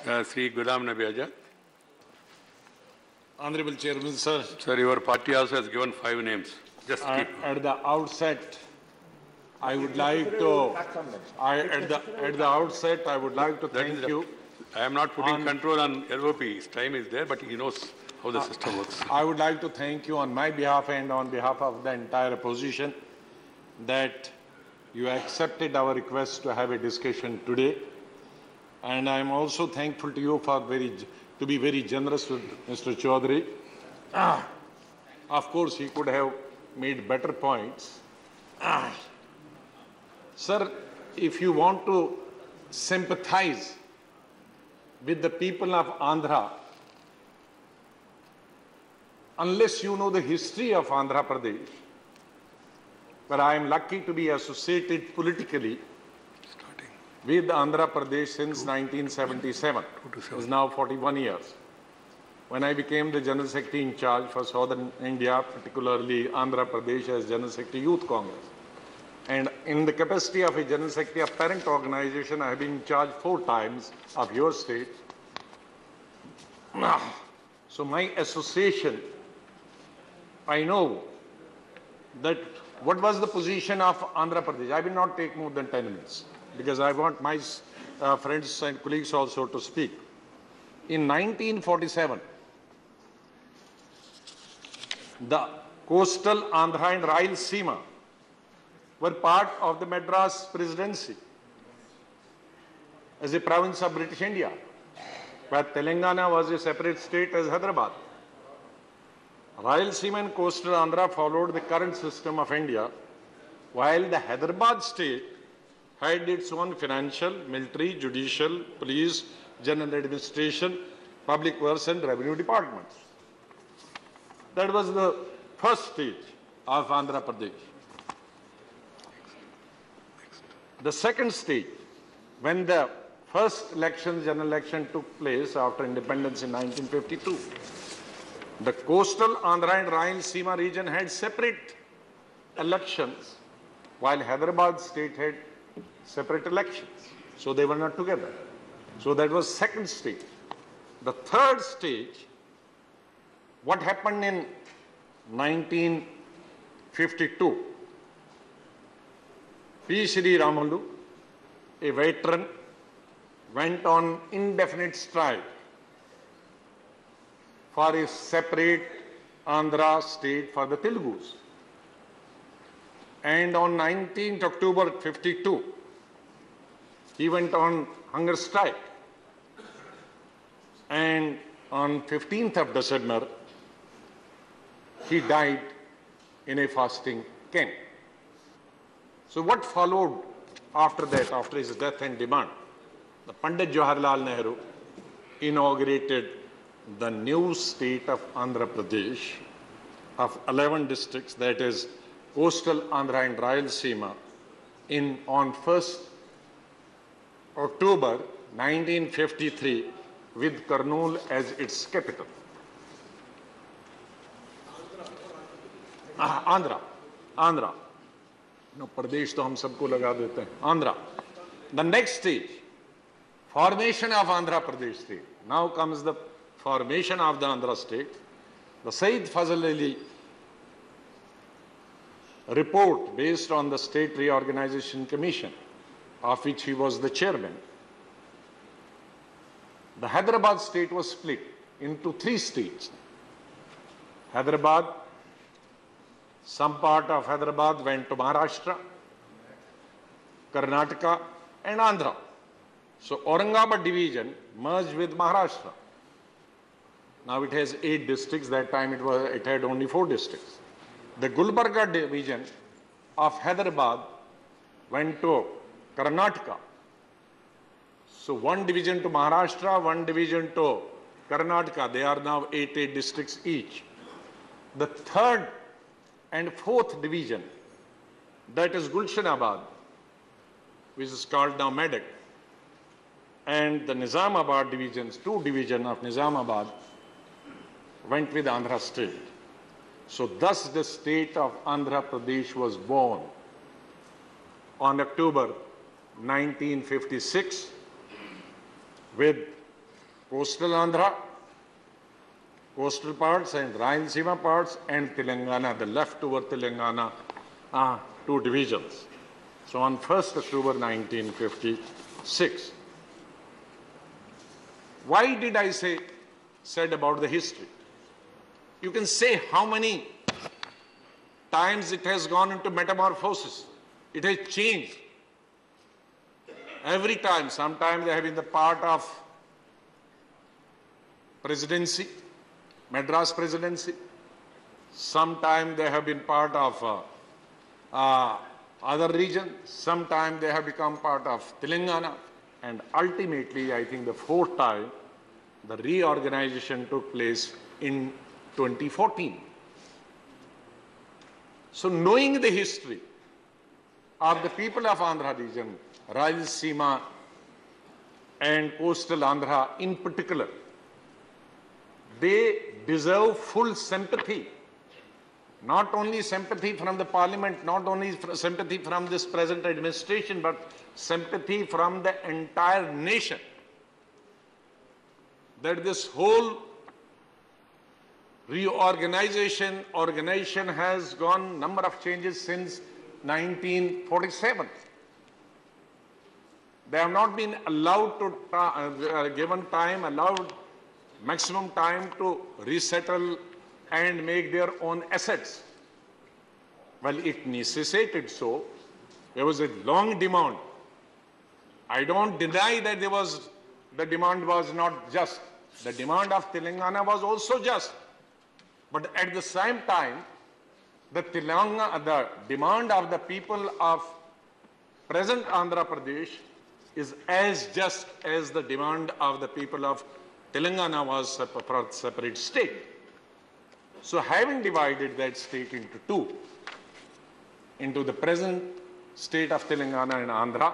Sri Gulam Nabi Azad. Honorable Chairman, sir. Sir, your party also has given 5 names. Just keep. At the outset, I would like to. At the outset, I would like to thank you. I am not putting control on LOP. His time is there, but he knows how the system works. I would like to thank you on my behalf and on behalf of the entire opposition that you accepted our request to have a discussion today. And I am also thankful to you for to be very generous with Mr. Chaudhary. Of course, he could have made better points. Sir, if you want to sympathize with the people of Andhra, unless you know the history of Andhra Pradesh, where I am lucky to be associated politically with Andhra Pradesh since 1977. It's now 41 years. When I became the General Secretary in charge for Southern India, particularly Andhra Pradesh as General Secretary Youth Congress. And in the capacity of a General Secretary of parent organization, I have been in charge 4 times of your state. So my association, I know that what was the position of Andhra Pradesh. I will not take more than 10 minutes because I want my friends and colleagues also to speak. In 1947, the coastal Andhra and Rayalaseema were part of the Madras Presidency as a province of British India, where Telangana was a separate state as Hyderabad. Rayalaseema and coastal Andhra followed the current system of India, while the Hyderabad state had its own financial, military, judicial, police, general administration, public works and revenue departments. That was the first stage of Andhra Pradesh. The second stage, when the first election, general election took place after independence in 1952, the coastal Andhra and Rayalaseema region had separate elections, while Hyderabad state had separate elections. So they were not together. So that was second stage. The third stage, what happened in 1952? P. Sri Ramalu, a veteran, went on indefinite strike for a separate Andhra state for the Telugus. And on 19th October 52, he went on hunger strike. And on 15th of December, he died in a fasting camp. So what followed after that, after his death and demand? The Pandit Jawaharlal Nehru inaugurated the new state of Andhra Pradesh of 11 districts, that is coastal Andhra and Rayalaseema, on 1st October 1953 with Kurnool as its capital. Andhra. No, Pradesh to hum sabko laga dete hain. Andhra. The next stage, formation of Andhra Pradesh state. Now comes the formation of the Andhra state. The Sayyid Fazal Ali report based on the State Reorganization Commission, of which he was the chairman. The Hyderabad state was split into 3 states. Hyderabad, some part of Hyderabad went to Maharashtra, Karnataka and Andhra. So Aurangabad division merged with Maharashtra. Now it has 8 districts. That time it had only 4 districts. The Gulbarga division of Hyderabad went to Karnataka. So 1 division to Maharashtra, 1 division to Karnataka. They are now 8 districts each. The 3rd and 4th division, that is Gulshanabad, which is called now Medak, and the Nizamabad divisions, 2 divisions of Nizamabad, went with Andhra state. So thus the state of Andhra Pradesh was born on October 1956 with coastal Andhra, coastal parts and Rayalaseema parts, and Telangana, the leftover Telangana, two divisions. So on 1st October 1956. Why did I said about the history? You can say how many times it has gone into metamorphosis. It has changed. Every time, sometimes they have been the part of presidency, Madras presidency. Sometimes they have been part of other region. Sometimes they have become part of Telangana. And ultimately, I think the fourth time, the reorganization took place in 2014. So knowing the history of the people of Andhra region, Rayalaseema and coastal Andhra in particular, they deserve full sympathy. Not only sympathy from the parliament, not only sympathy from this present administration, but sympathy from the entire nation. That this whole organization has gone number of changes since 1947. They have not been allowed to, allowed maximum time to resettle and make their own assets. Well, it necessitated so. There was a long demand. I don't deny that the demand was not just. The demand of Telangana was also just. But at the same time, the demand of the people of present Andhra Pradesh is as just as the demand of the people of Telangana was for a separate state. So having divided that state into two, into the present state of Telangana and Andhra,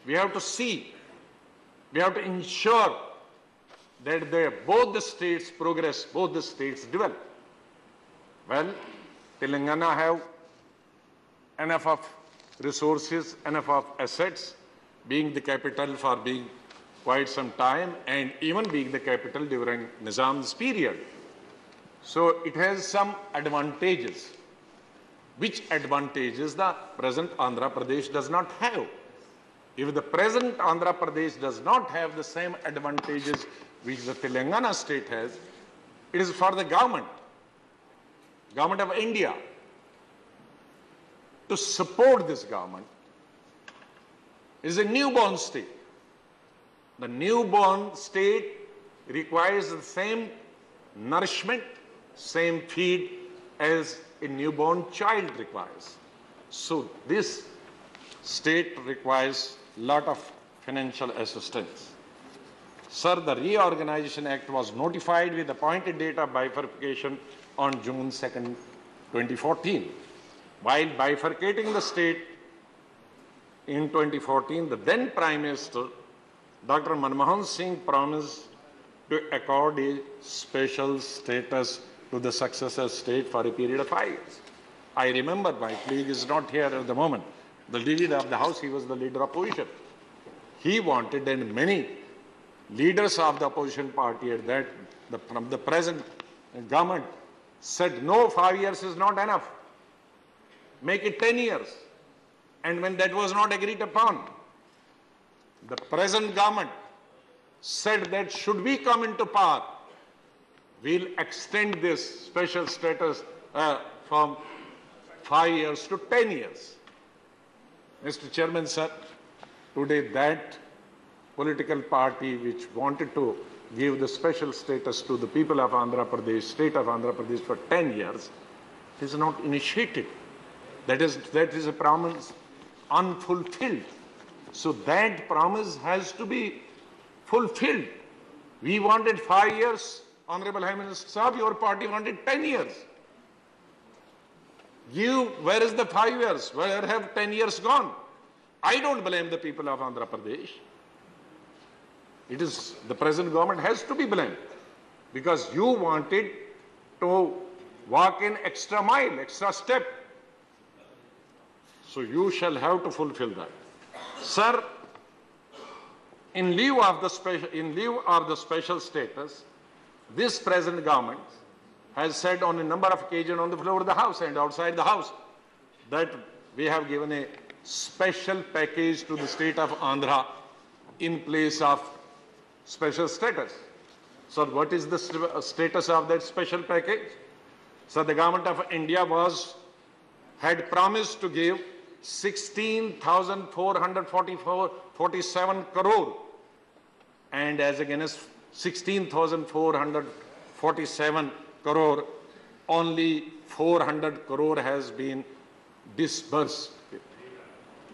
we have to see, we have to ensure that both the states progress, both the states develop. Well, Telangana have enough of resources, enough of assets, being the capital for being quite some time and even being the capital during Nizam's period. So it has some advantages. Which advantages the present Andhra Pradesh does not have? If the present Andhra Pradesh does not have the same advantages which the Telangana state has, it is for the government of India, to support this government. It is a newborn state. The newborn state requires the same nourishment, same feed as a newborn child requires. So this state requires a lot of financial assistance. Sir, the Reorganization Act was notified with appointed date of bifurcation on June 2nd, 2014. While bifurcating the state in 2014, the then Prime Minister, Dr. Manmohan Singh, promised to accord a special status to the successor state for a period of 5 years. I remember, my colleague is not here at the moment, the leader of the House, he was the leader of opposition. He wanted, and many leaders of the opposition party at that, from the present government, said, no, 5 years is not enough. Make it 10 years. And when that was not agreed upon, the present government said that should we come into power, we'll extend this special status from 5 years to 10 years. Mr. Chairman, sir, today that political party which wanted to give the special status to the people of Andhra Pradesh, state of Andhra Pradesh for 10 years, is not initiated. That is a promise unfulfilled. So that promise has to be fulfilled. We wanted 5 years, Honorable High Minister Saab, your party wanted 10 years. Where is the 5 years? Where have 10 years gone? I don't blame the people of Andhra Pradesh. It is the present government has to be blamed because you wanted to walk in extra mile, extra step. So you shall have to fulfill that. Sir, in lieu of the special status, this present government has said on a number of occasions on the floor of the House and outside the House that we have given a special package to the state of Andhra in place of special status. So what is the status of that special package? So the government of India had promised to give 16,447 crore, and as against 16,447 crore, only 400 crore has been disbursed.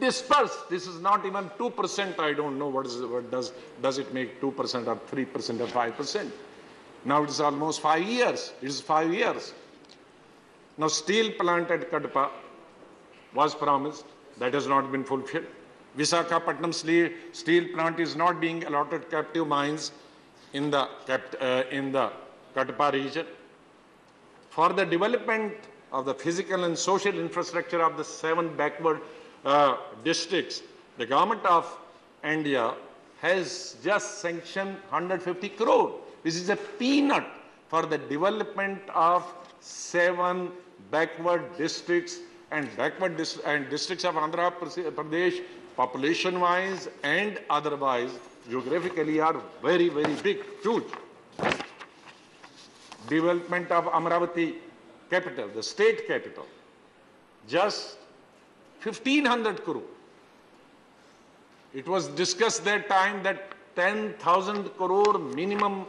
Disbursed. This is not even 2%. I don't know what does it make 2% or 3% or 5%. Now it is almost 5 years. It is 5 years. Now steel plant at Kadapa was promised. That has not been fulfilled. Visakhapatnam steel plant is not being allotted captive mines in the Kadapa region. For the development of the physical and social infrastructure of the 7 backward districts, the government of India has just sanctioned 150 crore. This is a peanut for the development of 7 backward districts, and districts of Andhra Pradesh, population-wise and otherwise, geographically are very, very big, huge. Development of Amravati capital, the state capital, just 1,500 crore. It was discussed that time that 10,000 crore minimum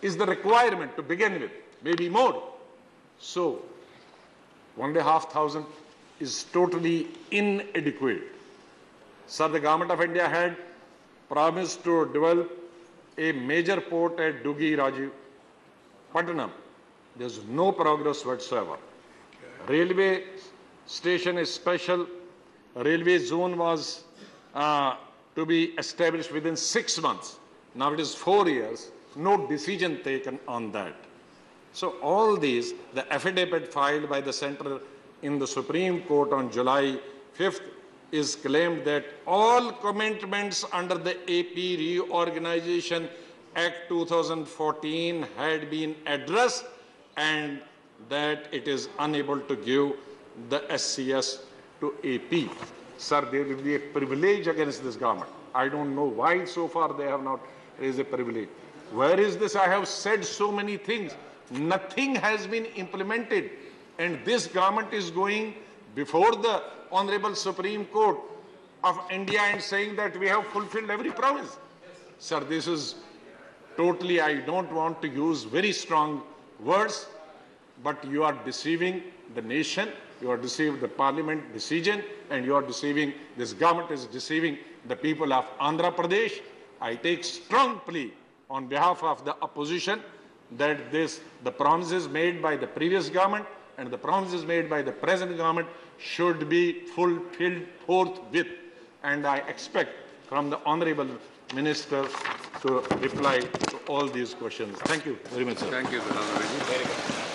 is the requirement to begin with, maybe more. So 1,500 is totally inadequate. Sir, the government of India had promised to develop a major port at Dugi Rajiv Patnam. There's no progress whatsoever. Railway station is special. Railway zone was to be established within 6 months. Now it is 4 years. No decision taken on that. So all these, the affidavit filed by the centre in the Supreme Court on July 5th is claimed that all commitments under the AP Reorganization Act 2014 had been addressed and that it is unable to give the SCS to AP. Sir, there will be a privilege against this government. I don't know why so far they have not raised a privilege. Where is this? I have said so many things. Nothing has been implemented. And this government is going before the Honorable Supreme Court of India and saying that we have fulfilled every promise. Sir, this is totally, I don't want to use very strong words, but you are deceiving the nation, you are deceiving the parliament decision, and you are deceiving, this government is deceiving the people of Andhra Pradesh. I take strong plea on behalf of the opposition that the promises made by the previous government and the promises made by the present government should be fulfilled forthwith. And I expect from the Honorable Minister to reply to all these questions. Thank you very much, sir. Thank you, Gulam Nabi.